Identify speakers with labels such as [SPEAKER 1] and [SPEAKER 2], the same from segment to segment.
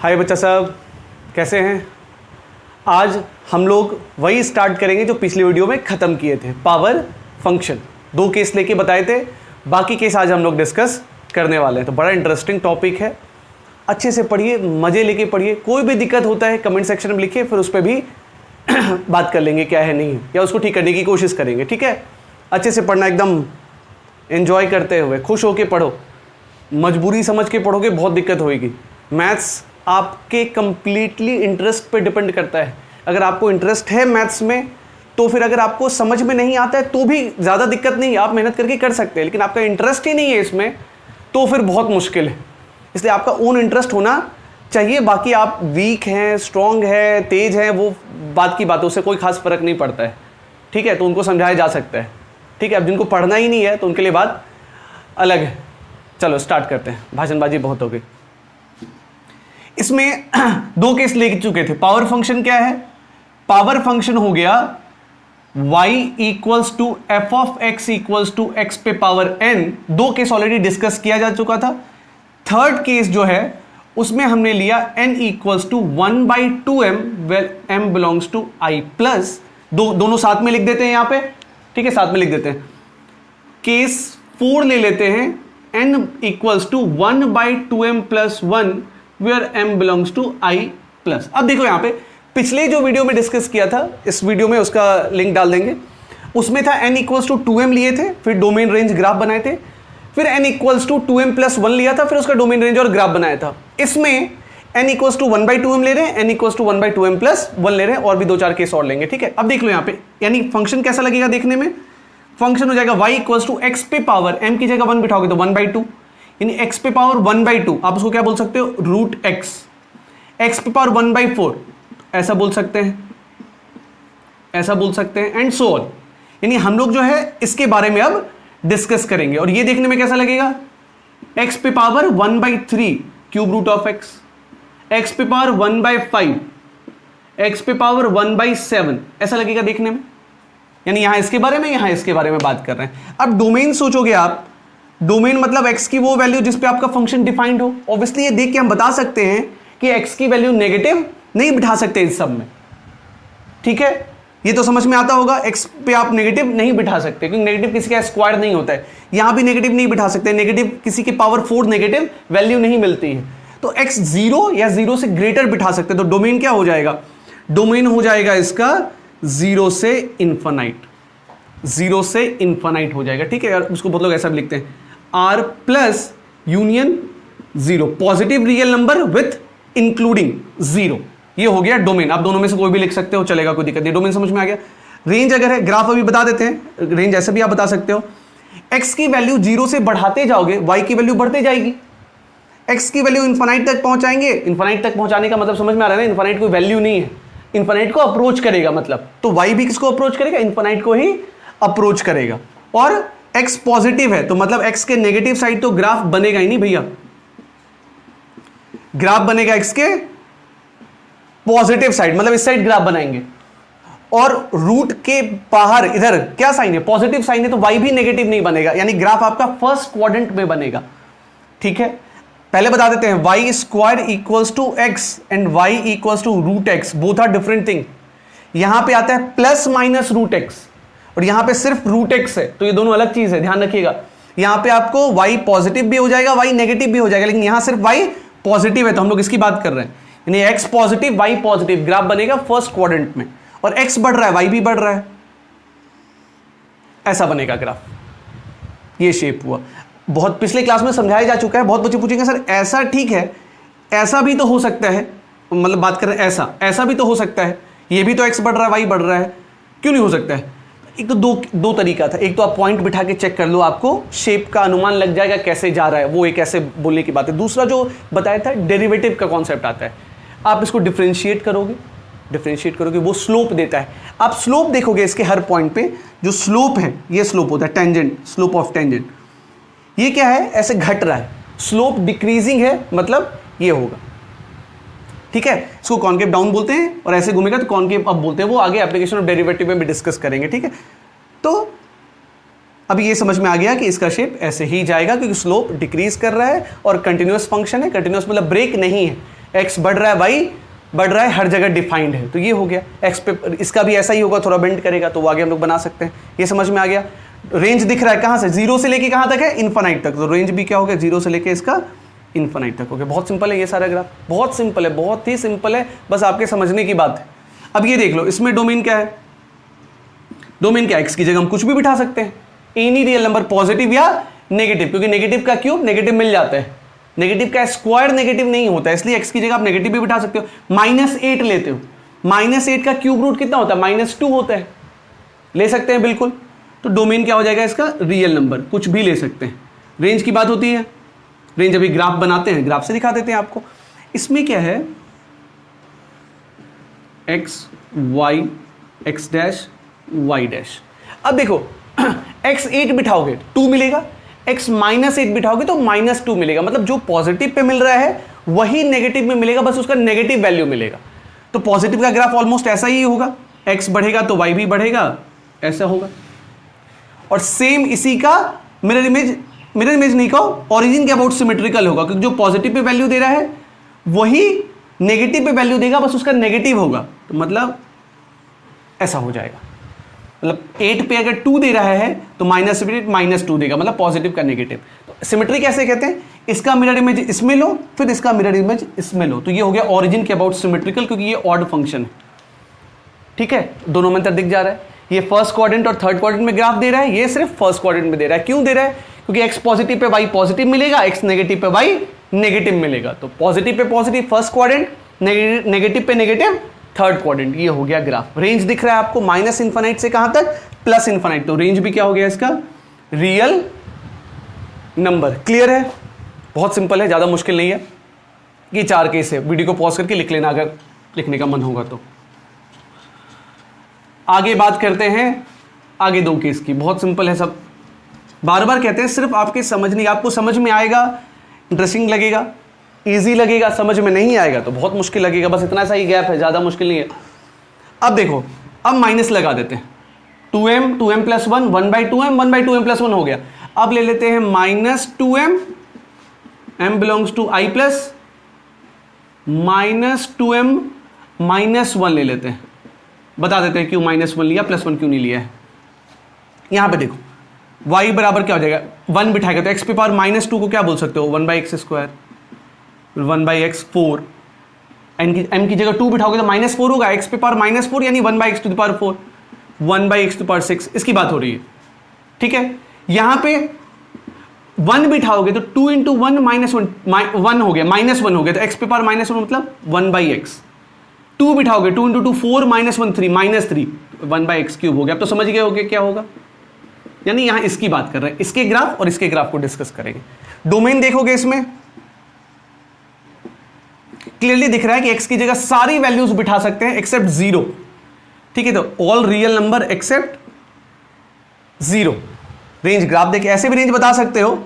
[SPEAKER 1] हाय बच्चा साहब, कैसे हैं? आज हम लोग वही स्टार्ट करेंगे जो पिछली वीडियो में ख़त्म किए थे, पावर फंक्शन। 2 केस लेके बताए थे, बाकी केस आज हम लोग डिस्कस करने वाले हैं। तो बड़ा इंटरेस्टिंग टॉपिक है, अच्छे से पढ़िए, मज़े लेके पढ़िए। कोई भी दिक्कत होता है कमेंट सेक्शन में लिखिए, फिर उस पर भी बात कर लेंगे क्या है नहीं है, या उसको ठीक करने की कोशिश करेंगे। ठीक है, अच्छे से पढ़ना, एकदम एंजॉय करते हुए, खुश होके पढ़ो। मजबूरी समझ के पढ़ोगे बहुत दिक्कत होगी। मैथ्स आपके कंप्लीटली इंटरेस्ट पे डिपेंड करता है। अगर आपको इंटरेस्ट है मैथ्स में तो फिर अगर आपको समझ में नहीं आता है तो भी ज़्यादा दिक्कत नहीं है, आप मेहनत करके कर सकते हैं। लेकिन आपका इंटरेस्ट ही नहीं है इसमें तो फिर बहुत मुश्किल है। इसलिए आपका ओन इंटरेस्ट होना चाहिए। बाकी आप वीक हैं, स्ट्रॉन्ग है, तेज हैं, वो बात की बात है, उससे कोई खास फर्क नहीं पड़ता है। ठीक है, तो उनको समझाया जा सकता है। ठीक है, अब जिनको पढ़ना ही नहीं है तो उनके लिए बात अलग है। चलो स्टार्ट करते हैं, भाषणबाजी बहुत हो गई। इसमें 2 केस ले चुके थे। पावर फंक्शन क्या है? पावर फंक्शन हो गया y equals to F of X equals to X पे power n। 2 case already discuss किया जा चुका था। थर्ड केस जो है उसमें हमने लिया n equals to 1/2m where m belongs to i plus, दोनों साथ में लिख देते हैं यहां पे। ठीक है, साथ में लिख देते हैं। केस 4 ले लेते हैं, n equals to 1/2m plus 1 where m belongs to i plus. अब देखो यहां पे पिछले जो वीडियो में डिस्कस किया था, इस वीडियो में उसका लिंक डाल देंगे। उसमें था n इक्वल्स टू 2m लिए थे, फिर डोमेन रेंज ग्राफ बनाए थे। फिर n equals to 2m plus 1 लिया था, फिर उसका डोमेन रेंज और ग्राफ बनाया था। इसमें n इक्वल्स टू 1/2m ले रहे हैं, n equals to 1/2m plus 1 ले रहे हैं, और भी 2-4 केस और लेंगे। ठीक है, अब देख लो यहाँ पे, यानी फंक्शन कैसा लगेगा देखने में। फंक्शन हो जाएगा y इक्वल्स टू एक्स पे पावर, m की जगह 1 बिठाओगे तो 1/2, यानी x पे पावर 1/2। आप उसको क्या बोल सकते हो? रूट x पे पावर 1/4 ऐसा बोल सकते हैं, ऐसा बोल सकते हैं, एंड सो ऑन। यानी हम लोग जो है इसके बारे में अब डिस्कस करेंगे। और ये देखने में कैसा लगेगा? x पे power 1/3 cube root of x पे पावर 1/5, x पे पावर 1/7 ऐसा लगेगा देखने में। यानी यहां इसके बारे में, यहां इसके बारे में बात कर रहे हैं। अब डोमेन सोचोगे आप, डोमेन मतलब x की वो वैल्यू जिस पे आपका फंक्शन डिफाइंड हो। ऑब्वियसली ये देख के हम बता सकते हैं कि x की वैल्यू नेगेटिव नहीं बिठा सकते इस सब में। ठीक है, ये तो समझ में आता होगा। x पे आप नेगेटिव नहीं बिठा सकते क्योंकि नेगेटिव किसी का स्क्वायर नहीं होता है। यहां भी नेगेटिव नहीं बिठा सकते, नेगेटिव किसी की पावर 4 नेगेटिव वैल्यू नहीं मिलती है। तो x 0 या 0 से ग्रेटर बिठा सकते। तो डोमेन क्या हो जाएगा? डोमेन हो जाएगा इसका 0 से इन्फिनाइट, 0 से इन्फिनाइट हो जाएगा। ठीक है, यार उसको बहुत लोग ऐसा भी लिखते हैं, r plus union 0, positive real number with including 0। ये हो गया डोमेन। आप दोनों में से कोई भी लिख सकते हो, चलेगा, कोई दिक्कत नहीं। डोमेन समझ में आ गया। रेंज अगर है, ग्राफ अभी बता देते हैं, रेंज ऐसे भी आप बता सकते हो। x की वैल्यू 0 से बढ़ाते जाओगे, y की वैल्यू बढ़ते जाएगी। x की वैल्यू इन्फिनाइट तक पहुंचाएंगे। इन्फिनाइट तक पहुंचाने का मतलब समझ में आ रहा है ना, इन्फिनाइट कोई वैल्यू नहीं है, इन्फिनाइट को अप्रोच करेगा। मतलब तो y भी किसको अप्रोच करेगा? इन्फिनाइट को ही अप्रोच करेगा। और x पॉजिटिव है तो मतलब x के नेगेटिव साइड तो ग्राफ बनेगा ही नहीं भैया। ग्राफ बनेगा x के पॉजिटिव साइड, मतलब इस साइड ग्राफ बनाएंगे। और रूट के बाहर इधर क्या साइन है? पॉजिटिव साइन है, तो y भी नेगेटिव नहीं बनेगा, यानी ग्राफ आपका फर्स्ट क्वाड्रेंट में बनेगा। ठीक है, पहले बता देते हैं, y square equals to x and y equals to root x, both are different thing. यहां पे आता है प्लस माइनस रूट x और यहां पे सिर्फ रूट x है, तो ये दोनों अलग चीज है, ध्यान रखिएगा। यहां पे आपको y पॉजिटिव भी हो जाएगा, y नेगेटिव भी हो जाएगा, लेकिन यहां सिर्फ y पॉजिटिव है, तो हम लोग इसकी बात कर रहे हैं। यानी x positive y positive, graph बनेगा फर्स्ट क्वाड्रेंट में, और x बढ़ रहा है y भी बढ़ रहा है, ऐसा बनेगा ग्राफ। ये शेप हुआ। बहुत पिछले क्लास में समझाया जा चुका है। बहुत बच्चे पूछेंगे सर ऐसा ठीक है, ऐसा भी तो हो सकता है, मतलब बात कर रहे हैं ऐसा भी तो हो सकता है, ये भी तो x बढ़ रहा है y बढ़ रहा है, क्यों नहीं हो सकता है? एक तो दो तरीका था। एक तो आप पॉइंट बिठा के चेक कर लो, आपको शेप का अनुमान लग जाएगा कैसे जा रहा है, वो एक ऐसे बोलने की बात है। दूसरा जो बताया था, डेरिवेटिव का कॉन्सेप्ट आता है। आप इसको डिफरेंशिएट करोगे, वो स्लोप देता है। आप स्लोप देखोगे इसके हर पॉइंट पे, जो स्लोप है ये स्लोप होता है, टेंजेंट, स्लोप ऑफ टेंजेंट। ये क्या है? ऐसे घट रहा है, स्लोप डिक्रीजिंग है, मतलब ये होगा। ठीक है, इसको कॉन्केव डाउन बोलते हैं, और ऐसे घूमेगा तो कॉन्केव अप बोलते हैं। वो आगे एप्लीकेशन ऑफ डेरिवेटिव में भी डिस्कस करेंगे। ठीक है, तो अब ये समझ में आ गया कि इसका शेप ऐसे ही जाएगा क्योंकि स्लोप डिक्रीज कर रहा है और कंटिन्यूअस फंक्शन है। कंटिन्यूअस मतलब ब्रेक नहीं है, एक्स बढ़ रहा है, वाई बढ़ रहा है, हर जगह डिफाइंड है। तो ये हो गया एक्स पे, इसका भी ऐसा ही होगा, थोड़ा बेंड करेगा तो वो आगे हम लोग बना सकते हैं। ये समझ में आ गया। रेंज दिख रहा है कहाँ से, जीरो से लेके कहाँ तक है, इन्फानाइट तक। तो रेंज भी क्या हो गया, जीरो से लेके इसका इन्फानाइट तक हो गया। बहुत सिंपल है ये सारा ग्राफ, बहुत सिंपल है, बहुत ही सिंपल है, बस आपके समझने की बात है। अब ये देख लो, इसमें डोमेन क्या है, डोमेन क्या है, एक्स की जगह हम कुछ भी बिठा सकते हैं, एनी रियल नंबर, पॉजिटिव या नेगेटिव, क्योंकि नेगेटिव का क्यूब नेगेटिव मिल जाता है, नेगेटिव का स्क्वायर नेगेटिव नहीं होता है, इसलिए एक्स की जगह आप नेगेटिव भी बिठा सकते हो। -8 लेते हो, -8 का क्यूब रूट कितना होता है, -2 होता है, ले सकते हैं बिल्कुल। तो डोमेन क्या हो जाएगा इसका, रियल नंबर, कुछ भी ले सकते हैं। रेंज की बात होती है, रेंज अभी ग्राफ बनाते हैं, ग्राफ से दिखा देते हैं आपको। इसमें क्या है, x y x dash y dash. अब देखो x8 बिठाओगे 2 मिलेगा, x-8 बिठाओगे तो -2 मिलेगा, मतलब जो पॉजिटिव पे मिल रहा है वही नेगेटिव में मिलेगा, बस उसका नेगेटिव वैल्यू मिलेगा। तो पॉजिटिव का ग्राफ ऑलमोस्ट ऐसा ही होगा, x बढ़ेगा तो y भी बढ़ेगा, ऐसा होगा। और सेम इसी का मिरर इमेज नहीं कहो, ओरिजिन के अबाउट सिमेट्रिकल होगा, क्योंकि जो पॉजिटिव पे वैल्यू दे रहा है वही नेगेटिव पे वैल्यू देगा, बस उसका नेगेटिव होगा। तो मतलब ऐसा हो जाएगा, मतलब 8 पे अगर 2 दे रहा है तो -2 देगा, मतलब पॉजिटिव का नेगेटिव। तो सिमेट्री कैसे कहते हैं, इसका मिरर इमेज इसमें लो, फिर इसका मिरर इमेज इसमें लो, तो ये हो गया ओरिजिन के अबाउट सिमेट्रिकल, क्योंकि ये ऑड फंक्शन है। ठीक है, दोनों में अंतर दिख जा रहा है। ये फर्स्ट क्वाड्रेंट और थर्ड क्वाड्रेंट में ग्राफ दे रहा है, ये सिर्फ फर्स्ट क्वाड्रेंट में दे रहा है। क्यों दे रहा है, क्योंकि x positive pay Y positive मिलेगा, एक्स नेगेटिव पे वाई नेगेटिव मिलेगा। तो positive pay positive first quadrant, negative पे नेगेटिव थर्ड क्वाड्रेंट। ये हो गया ग्राफ। रेंज दिख रहा है आपको -इन्फानाइट से कहां तक, +इन्फानाइट। तो रेंज भी क्या हो गया इसका, रियल नंबर। क्लियर है, बहुत सिंपल है, ज्यादा मुश्किल नहीं है। ये 4 केस है, वीडियो को पॉज करके लिख लेना अगर लिखने का मन होगा तो। आगे बात करते हैं आगे 2 केस की, बहुत सिंपल है सब। बार बार कहते हैं, सिर्फ आपके समझ नहीं, आपको समझ में आएगा इंटरेस्टिंग लगेगा, इजी लगेगा, समझ में नहीं आएगा तो बहुत मुश्किल लगेगा, बस इतना सा ही गैप है, ज़्यादा मुश्किल नहीं है। अब देखो, अब माइनस लगा देते हैं, 2m 2m + 1 1/2m 1/2m + 1 हो गया। अब ले लेते हैं -2m, m belongs to i plus, -2m -1 ले लेते हैं। बता देते हैं क्यों -1 लिया, +1 क्यों नहीं लिया है। यहां पे देखो y बराबर क्या हो जाएगा, 1 बिठाएगा तो x पे पावर -2 को क्या बोल सकते हो, 1/x², 1/x 4, m की जगह 2 बिठाओगे तो -4 होगा, x पे पावर -4 यानी 1/x⁴, 1/x6, इसकी बात हो रही है। ठीक है, यहां पे 1 बिठाओगे तो 2 × 1 -1 हो गया, -1 हो गया, तो x पे पावर -1 मतलब 1/x। 2 बिठाओगे 2 × 2 4 -1 3 -3, 1/x³ हो गया। अब तो समझ गए होगे क्या होगा, यानी यहां इसकी बात कर रहे हैं, इसके ग्राफ और इसके ग्राफ को डिस्कस करेंगे। डोमेन देखोगे इसमें क्लियरली दिख रहा है कि x की जगह सारी वैल्यूज बिठा सकते हैं एक्सेप्ट 0। ठीक है, तो all real number except 0। Range graph देख के ऐसे भी रेंज बता सकते हो,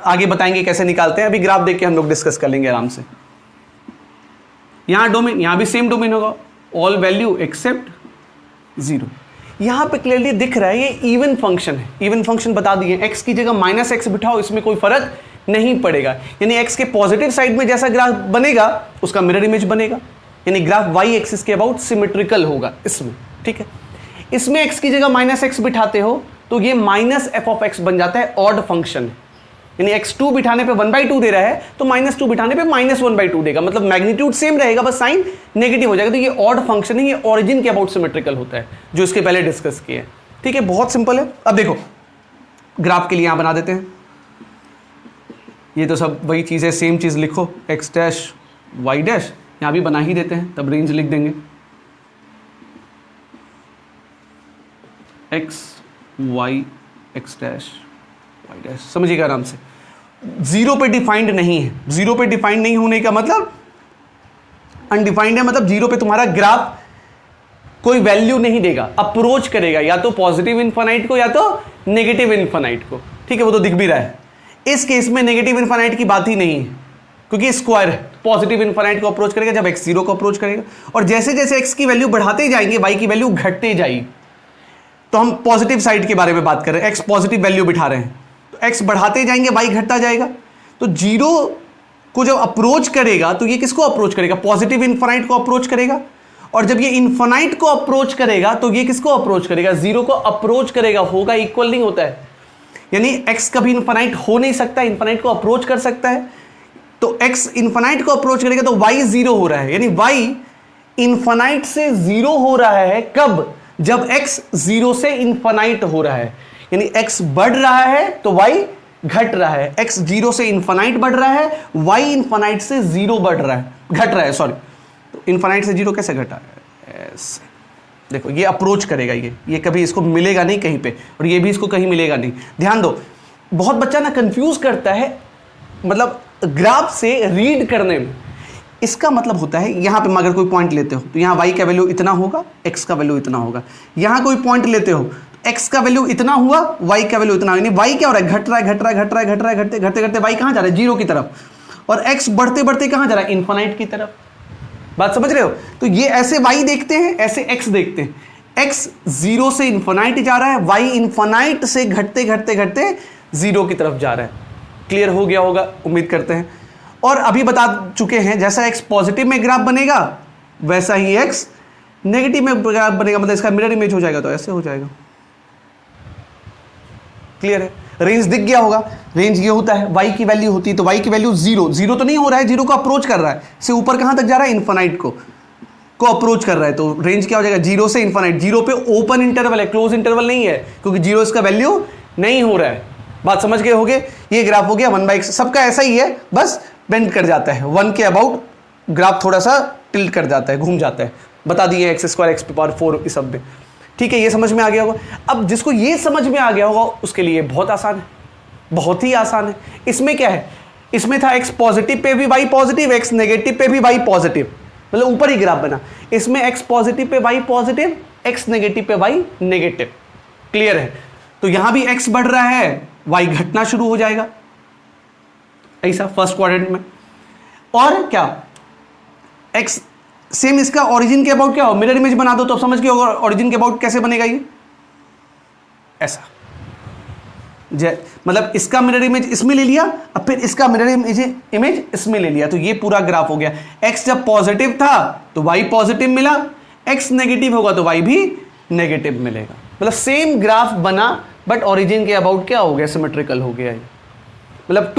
[SPEAKER 1] आगे बताएंगे कैसे निकालते हैं, अभी ग्राफ देख के हम लोग डिस्कस कर लेंगे आराम से। यहां डोमेन, यहां भी सेम डोमेन होगा, ऑल वैल्यू एक्सेप्ट 0। यहां पे क्लियरली दिख रहा है ये इवन फंक्शन है, इवन फंक्शन बता दिए, x की जगह -x बिठाओ, इसमें कोई फर्क नहीं पड़ेगा, यानी x के पॉजिटिव साइड में जैसा ग्राफ बनेगा उसका मिरर इमेज बनेगा, यानी ग्राफ y एक्सिस के अबाउट सिमेट्रिकल होगा इसमें। ठीक है, इसमें x की जगह -x बिठाते हो तो ये -f(x) बन जाता है, ऑड फंक्शन, यानी x2 बिठाने पे 1/2 दे रहा है तो -2 बिठाने पे -1/2 देगा, मतलब मैग्नीट्यूड सेम रहेगा, बस साइन नेगेटिव हो जाएगा। तो ये ऑड फंक्शन है, ये ओरिजिन के अबाउट सिमेट्रिकल होता है, जो इसके पहले डिस्कस किए। ठीक है, बहुत सिंपल है। अब देखो ग्राफ के लिए यहां बना देते हैं, ये तो सब वही चीज़ है, सेम चीज़ लिखो, x डैश y डैश, यहां भी बना ही देते हैं, तब रेंज लिख देंगे x y x dash y dash, समझिएगा आराम से। 0 पे डिफाइंड नहीं है, 0 पे डिफाइंड नहीं होने का मतलब अनडिफाइंड है, मतलब 0 पे तुम्हारा ग्राफ कोई वैल्यू नहीं देगा, अप्रोच करेगा या तो पॉजिटिव इन्फानाइट को या तो नेगेटिव इन्फानाइट को। ठीक है, वो तो दिख भी रहा है। इस केस में नेगेटिव इन्फानाइट की बात ही नहीं है, क्योंकि स्क्वायर है, पॉजिटिव इन्फानाइट को अप्रोच करेगा जब x 0 को अप्रोच करेगा, और जैसे जैसे x की वैल्यू बढ़ाते जाएंगे y की वैल्यू घटते जाएगी। तो हम पॉजिटिव साइड के बारे में बात कर रहे हैं, x पॉजिटिव वैल्यू बिठा रहे हैं, तो x बढ़ाते जाएंगे y घटता जाएगा। तो 0 को जब अप्रोच करेगा तो ये किसको अप्रोच करेगा? पॉजिटिव इन्फानाइट को अप्रोच करेगा। और जब ये इन्फानाइट को अप्रोच करेगा तो ये किसको अप्रोच करेगा? जीरो को अप्रोच करेगा। होगा इक्वल नहीं होता है, यानी x कभी इन्फानाइट हो नहीं सकता, इन्फानाइट को अप्रोच कर सकता है। तो x इन्फानाइट को अप्रोच करेगा तो y जीरो हो रहा है, यानी y इन्फानाइट से जीरो हो रहा है। कब? जब x जीरो से इन्फानाइट हो रहा है, यानी x बढ़ रहा है तो y घट रहा है। x जीरो से इन्फानाइट बढ़ रहा है, y इन्फानाइट से जीरो बढ़ रहा है, घट रहा है, सॉरी। तो इन्फानाइट से जीरो कैसे घटा है? ऐसे देखो, ये अप्रोच करेगा, ये कभी इसको मिलेगा नहीं कहीं पे, और ये भी इसको कहीं मिलेगा नहीं। ध्यान दो, बहुत बच्चा ना कंफ्यूज करता है, मतलब ग्राफ से रीड करने में। इसका मतलब होता है यहां पे अगर कोई पॉइंट लेते हो तो यहां y का वैल्यू इतना होगा, x का वैल्यू इतना होगा। यहां कोई पॉइंट लेते हो तो x का वैल्यू इतना हुआ, y का वैल्यू इतना, यानी y क्या हो रहा है? घट रहा है, घट रहा है, घट रहा है, घट रहा है, घटते घटते घटते y कहां जा रहा है? जीरो की तरफ। और x बढ़ते बढ़ते कहां जा रहा है? इन्फानाइट की तरफ। बात समझ रहे हो? तो ये ऐसे y देखते हैं, ऐसे x देखते हैं। x जीरो से इन्फानाइट जा रहा है, y इन्फानाइट से घटते घटते घटते जीरो की तरफ जा रहा है। क्लियर हो गया होगा, उम्मीद करते हैं। और अभी बता चुके हैं, जैसा x पॉजिटिव में ग्राफ बनेगा वैसा ही x नेगेटिव में ग्राफ बनेगा, मतलब इसका मिरर इमेज हो जाएगा, तो ऐसे हो जाएगा। क्लियर है? रेंज दिख गया होगा। रेंज ये होता है, y की वैल्यू होती है तो y की वैल्यू जीरो तो नहीं हो रहा है, जीरो को अप्रोच कर रहा है, से ऊपर कहां तक जा रहा है? इन्फानाइट को अप्रोच कर रहा है। तो रेंज क्या हो जाएगा? जीरो से इन्फानाइट। जीरो पे ओपन इंटरवल है, क्लोज इंटरवल नहीं है, क्योंकि जीरो इसका वैल्यू नहीं हो रहा है। बात समझ गए होगे? ये ग्राफ हो गया 1/x, सबका ऐसा ही है, बस बेंड कर जाता है 1 के अबाउट, ग्राफ थोड़ा सा टिल्ट कर जाता है, घूम जाता है। बता दिए x स्क्वायर x पावर 4 इस सब में। ठीक है, ये समझ में आ गया होगा। अब जिसको ये समझ में आ गया होगा उसके लिए बहुत आसान है, बहुत ही आसान है। इसमें क्या है? इसमें था x पॉजिटिव पे भी y पॉजिटिव, x नेगेटिव पे भी y पॉजिटिव, मतलब ऊपर ही ग्राफ बना। इसमें x positive pay y positive, x negative पे y नेगेटिव। क्लियर है? तो यहां भी x बढ़ रहा है, y घटना शुरू हो जाएगा, ऐसा फर्स्ट क्वाड्रेंट में। और क्या? x सेम इसका ओरिजिन के अबाउट क्या हो? मिरर इमेज बना दो तो समझ गए होगा ओरिजिन के अबाउट कैसे बनेगा ये, ऐसा। मतलब इसका मिरर इमेज इसमें ले लिया, अब फिर इसका मिरर इमेज इसमें ले लिया, तो ये पूरा ग्राफ हो गया। x जब पॉजिटिव था तो y पॉजिटिव मिला, x नेगेटिव होगा तो y भी नेगेटिव मिलेगा। मतलब सेम ग्राफ बना, बट ओरिजिन के अबाउट क्या हो गया? सिमेट्रिकल हो गया। मतलब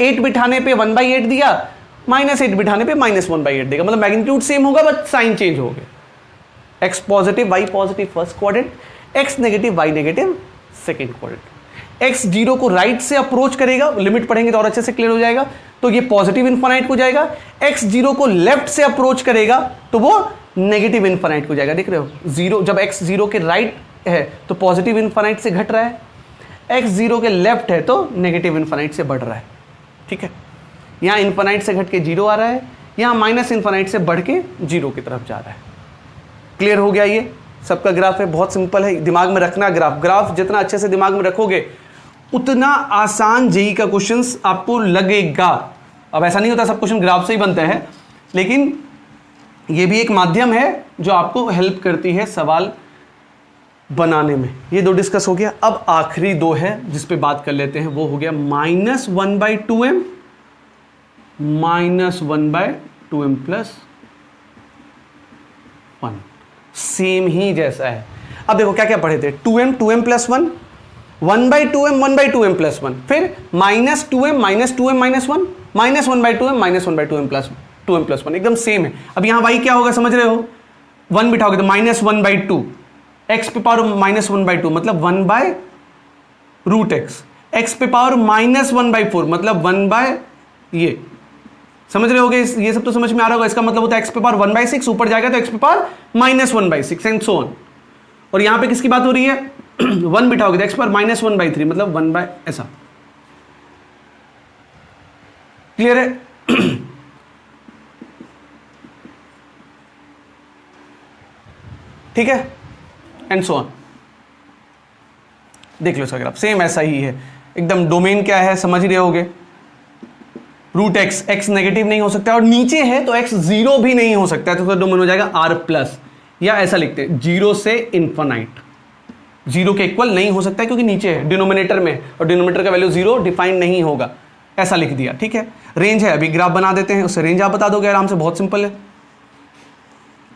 [SPEAKER 1] 8 बिठाने पे 1/8 दिया, -8 बिठाने पे -1/8 देगा, मतलब मैग्नीट्यूड सेम होगा बट साइन चेंज हो गया। x positive y positive first quadrant, x negative y negative second quadrant. x zero को राइट से अप्रोच करेगा, लिमिट पढ़ेंगे तो और अच्छे से क्लियर हो जाएगा, तो ये पॉजिटिव इन्फानाइट को जाएगा। x जीरो को लेफ्ट से अप्रोच करेगा तो वो नेगेटिव इन्फानाइट को जाएगा। देख रहे हो? जीरो जब x जीरो के राइट है तो पॉजिटिव इन्फानाइट से घट रहा है, x जीरो के लेफ्ट है तो नेगेटिव इन्फानाइट से बढ़ रहा है। ठीक है, यहाँ इन्फानाइट से घट के जीरो आ रहा है, यहाँ माइनस इन्फानाइट से बढ़ के जीरो की तरफ जा रहा है। क्लियर हो गया? ये सबका ग्राफ है, बहुत सिंपल है, दिमाग में रखना ग्राफ जितना अच्छे से दिमाग में रखोगे उतना आसान जेईई का क्वेश्चंस आपको लगेगा। अब ऐसा नहीं होता सब क्वेश्चन ग्राफ से ही बनते हैं, लेकिन ये भी एक माध्यम है जो आपको हेल्प करती है सवाल बनाने में। ये दो डिस्कस हो गया। अब आखिरी दो है जिस पे बात कर लेते हैं, वो हो गया -1/2m -1/2m + 1। सेम ही जैसा है। अब देखो क्या क्या पढ़े थे? 2m + 1, 1/2m 1/2m + 1, फिर -2m -2m - 1, -1/2m -1/2m + 2m + 1, एकदम सेम है। अब यहां y क्या होगा समझ रहे हो? 1 बिठाओगे तो -1/2, x पे पावर -1/2 मतलब 1/√x, x पे पावर -1/4 मतलब 1/ ये। समझ रहे होगे? ये सब तो समझ में आ रहा होगा। इसका मतलब होता है x पे पावर 1/6, ऊपर जाएगा तो x पे पावर -1/6 एंड सो ऑन। और यहां पे किसकी बात हो रही है? 1 बिठाओगे तो x पर -1/3 मतलब 1/ ऐसा। क्लियर है? ठीक है, एंड सो ऑन। देख लो इसका ग्राफ, सेम ऐसा ही है एकदम। डोमेन क्या है समझ रहे होगे? √x, x नेगेटिव नहीं हो सकता और नीचे है तो x जीरो भी नहीं हो सकता है, तो डोमेन हो जाएगा r+, या ऐसा लिखते हैं जीरो से इन्फानाइट। जीरो के इक्वल नहीं हो सकता है क्योंकि नीचे है, डिनोमिनेटर में, और डिनोमिनेटर का वैल्यू जीरो डिफाइन नहीं होगा। ऐसा लिख दिया, ठीक है। रेंज है, अभी ग्राफ बना देते हैं, उससे रेंज आप बता दोगे आराम से, बहुत सिंपल है।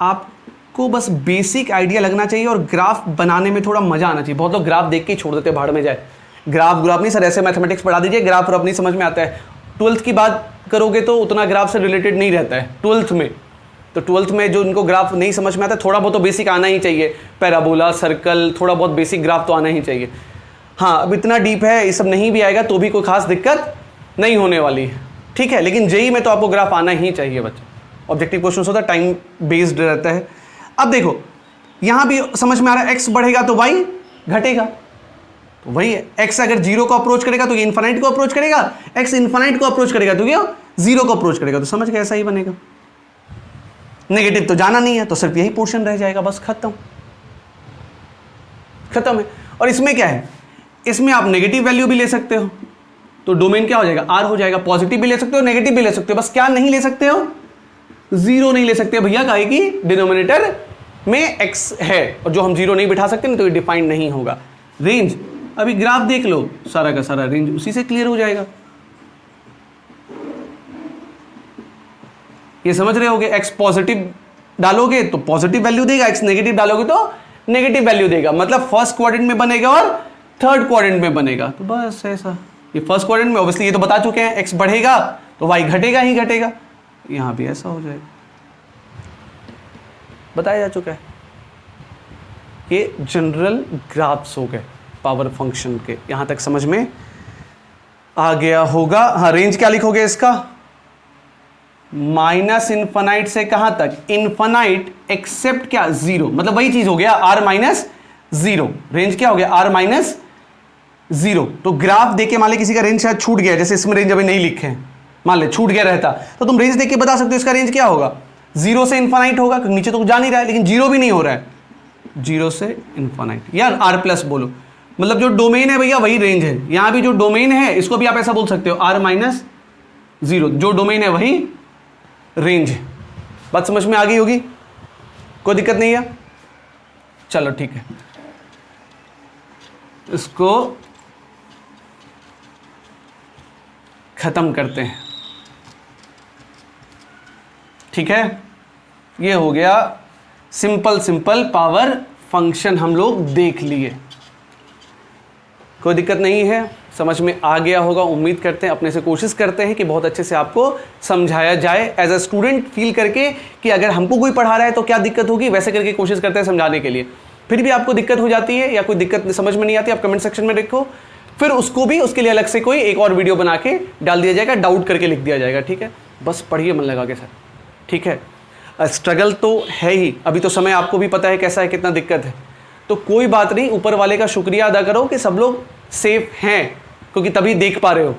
[SPEAKER 1] आपको बस बेसिक आइडिया लगना चाहिए और ग्राफ बनाने में थोड़ा मजा आना चाहिए। बहुत लोग ग्राफ देख के ही छोड़ देते हैं, भाड़ में जाए। ग्राफ नहीं सर, ऐसे मैथमेटिक्स पढ़ा दीजिए, ग्राफ नहीं समझ में आता है। 12th की बात करोगे तो उतना ग्राफ से रिलेटेड नहीं रहता है 12th में। तो 12th में जो इनको ग्राफ नहीं समझ में आता, थोड़ा बहुत तो बेसिक आना ही चाहिए, पैराबोला, सर्कल, थोड़ा बहुत बेसिक ग्राफ तो आना ही चाहिए। हाँ, अब इतना डीप है, ये सब नहीं भी आएगा तो भी कोई खास दिक्कत नहीं होने वाली है, ठीक है। लेकिन जेई में तो आपको ग्राफ आना ही चाहिए बच्चा, ऑब्जेक्टिव क्वेश्चन होता है, टाइम बेस्ड रहता है। अब देखो यहां भी समझ में आ रहा है, एक्स बढ़ेगा तो वाई घटेगा, तो वही है। एक्स अगर 0 को अप्रोच करेगा तो ये इन्फाइनाइट को अप्रोच करेगा, एक्स इन्फाइनाइट को अप्रोच करेगा तो ये 0 को अप्रोच करेगा, तो समझ के ऐसा ही बनेगा। नेगेटिव तो जाना नहीं है, तो सिर्फ यही पोर्शन रह जाएगा, बस खत्म है। और इसमें क्या है, इसमें आप नेगेटिव वैल्यू भी ले सकते हो, तो डोमेन क्या हो जाएगा, आर हो जाएगा। पॉजिटिव भी ले सकते हो, नेगेटिव भी ले सकते हो, बस क्या नहीं ले सकते हो, 0 नहीं ले सकते भैया, काहे कि डिनोमिनेटर में एक्स है, और जो हम 0 नहीं बिठा सकते ना, तो ये डिफाइंड नहीं होगा। रेंज, अभी ग्राफ देख लो, सारा का सारा रेंज उसी से क्लियर हो जाएगा। ये समझ रहे होगे, एक्स पॉजिटिव डालोगे तो पॉजिटिव वैल्यू देगा, एक्स नेगेटिव डालोगे तो नेगेटिव वैल्यू देगा, मतलब फर्स्ट क्वाड्रेंट में बनेगा और थर्ड क्वाड्रेंट में बनेगा। तो बस ऐसा, ये फर्स्ट क्वाड्रेंट में ऑब्वियसली ये तो बता चुके हैं, एक्स बढ़ेगा तो वाई घटेगा ही घटेगा, यहां भी ऐसा हो जाएगा, बताया जा चुका है। ये जनरल ग्राफ्स हो गए पावर फंक्शन के, यहां तक समझ में आ गया होगा। हाँ, रेंज क्या लिखोगे इसका, माइनस इन्फानाइट से कहां तक, इन्फानाइट एक्सेप्ट क्या, 0, मतलब वही चीज हो गया, r माइनस 0। रेंज क्या हो गया, r माइनस 0। तो ग्राफ देके मान ले किसी का रेंज शायद छूट गया, जैसे इसमें रेंज अभी नहीं लिखे हैं, मान ले छूट गया रहता, तो तुम रेंज देख के बता सकते हो इसका रेंज क्या होगा, 0 से इन्फानाइट होगा, क्योंकि नीचे तो जा नहीं रहा है, लेकिन 0 भी नहीं हो रहा है, 0 से इन्फानाइट, यार r प्लस बोलो, मतलब जो डोमेन है भैया वही रेंज है। यहां भी जो डोमेन है इसको भी आप ऐसा बोल सकते हो, r माइनस 0, जो डोमेन है वही रेंज है। बात समझ में आ गई होगी, कोई दिक्कत नहीं है, चलो ठीक है। इसको खत्म करते हैं, ठीक है। ये हो गया सिंपल पावर फंक्शन, हम लोग देख लिए, कोई दिक्कत नहीं है, समझ में आ गया होगा, उम्मीद करते हैं, अपने से कोशिश करते हैं कि बहुत अच्छे से आपको समझाया जाए, एज अ स्टूडेंट फील करके कि अगर हमको कोई पढ़ा रहा है तो क्या दिक्कत होगी, वैसे करके कोशिश करते हैं समझाने के लिए। फिर भी आपको दिक्कत हो जाती है या कोई दिक्कत समझ में नहीं आती, आप कमेंट सेक्शन में लिखो, फिर उसको भी उसके लिए अलग से कोई एक और वीडियो बना के डाल दिया जाएगा, डाउट करके लिख दिया जाएगा, ठीक है। बस पढ़िए मन लगा के सर, ठीक है। स्ट्रगल तो है ही, अभी तो समय आपको भी पता है कैसा है, कितना दिक्कत है, तो कोई बात नहीं, ऊपर वाले का शुक्रिया अदा करो कि सब लोग सेफ हैं, क्योंकि तभी देख पा रहे हो,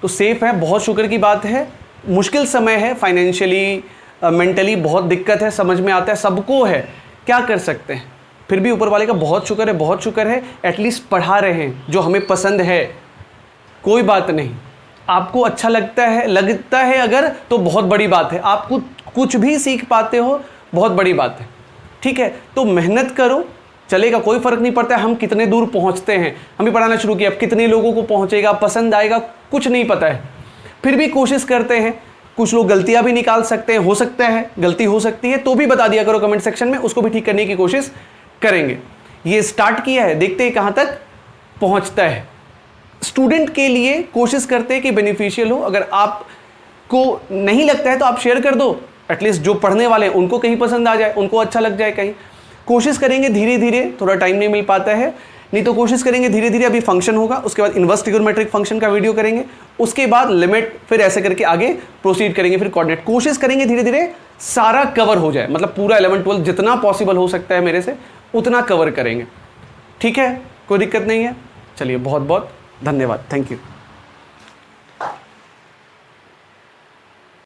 [SPEAKER 1] तो सेफ है, बहुत शुक्र की बात है। मुश्किल समय है, फाइनेंशियली मेंटली बहुत दिक्कत है, समझ में आता है, सबको है, क्या कर सकते हैं, फिर भी ऊपर वाले का बहुत शुक्र है, एटलीस्ट पढ़ा रहे हैं जो हमें पसंद है। कोई बात नहीं, आपको अच्छा लगता है अगर, तो बहुत बड़ी बात है, आप कुछ भी सीख पाते हो, बहुत बड़ी बात है, ठीक है। तो मेहनत करो, चलेगा, कोई फर्क नहीं पड़ता है हम कितने दूर पहुंचते हैं। हम भी पढ़ाना शुरू किया, अब कितने लोगों को पहुंचेगा, पसंद आएगा, कुछ नहीं पता है, फिर भी कोशिश करते हैं। कुछ लोग गलतियां भी निकाल सकते हैं, हो सकता है गलती हो सकती है, तो भी बता दिया करो कमेंट सेक्शन में, उसको भी ठीक करने की कोशिश करेंगे। ये स्टार्ट किया है, देखते हैं कहां तक पहुंचता है। स्टूडेंट के लिए कोशिश करते हैं कि बेनिफिशियल हो, अगर आपको नहीं लगता है तो आप शेयर कर दो, एटलीस्ट जो पढ़ने वाले हैं उनको कहीं पसंद आ जाए, उनको अच्छा लग जाए कहीं। कोशिश करेंगे धीरे धीरे, थोड़ा टाइम नहीं मिल पाता है, नहीं तो कोशिश करेंगे धीरे धीरे। अभी फंक्शन होगा, उसके बाद इनवर्स ट्रिगोनोमेट्रिक फंक्शन का वीडियो करेंगे, उसके बाद लिमिट, फिर ऐसे करके आगे प्रोसीड करेंगे, फिर कोऑर्डिनेट। कोशिश करेंगे धीरे धीरे सारा कवर हो जाए, मतलब पूरा 11-12 जितना पॉसिबल हो सकता है मेरे से उतना कवर करेंगे, ठीक है, कोई दिक्कत नहीं है। चलिए, बहुत बहुत धन्यवाद, थैंक यू।